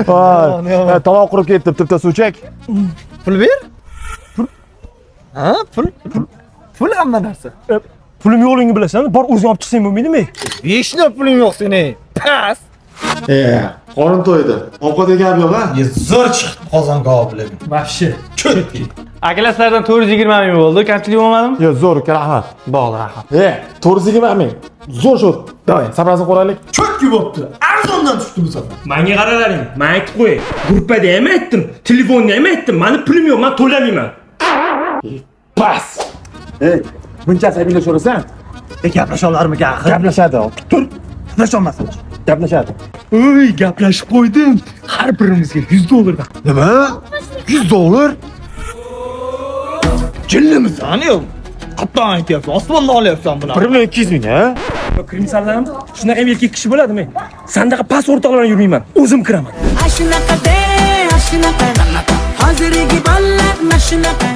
Voy. Tovoq qurib ketdi, bitta suv chek. Pul ber. Ha, pul hamma narsa. Pulim yo'qligini bilasan, bor o'zing olib chiqsang bo'lmaydimi? Hech nima pulim yo'q sening. Pas. Qorin to'ydi. Ovqat yegan yo'q, ha? Zo'r chiqdi qozon kabobligi. Vafshi. Cho'tki. Akalardan 420 ming bo'ldi. Kamchilik bo'lmadimi? Yo, zo'r, rahmat. Bog'li rahmat. 420 ming. Zo'r shu. Davay, sabrazini qo'raylik. Cho'tki bo'pti. Arzondan tushdi bu safar. Menga qaralaring, men aytib qo'yay. Gruppada ham aytdim, telefonda ham aytdim. Meni pulim yo'q, men to'lamayman. Pas. Bunchasi aytib Gaplasholarmikan? gaplashadi. Tur. Gaplasholmasin. Gaplashadi. Oy, gaplashib qo'ydim. Har birimizga $100 dan. Nima? $100? Jillimisan yo'q. Qattan aytyapsan, osmondan olyapsan buni. 1,200 ming, ha? Kirmisanlarmi? Shunaqa erkak kishi bo'ladimi? Sandaqa pas o'rtoqlar yurmayman. O'zim kiraman. Ashunaqa de, ashunaqa. Hozirgi bolalar mashunaqa.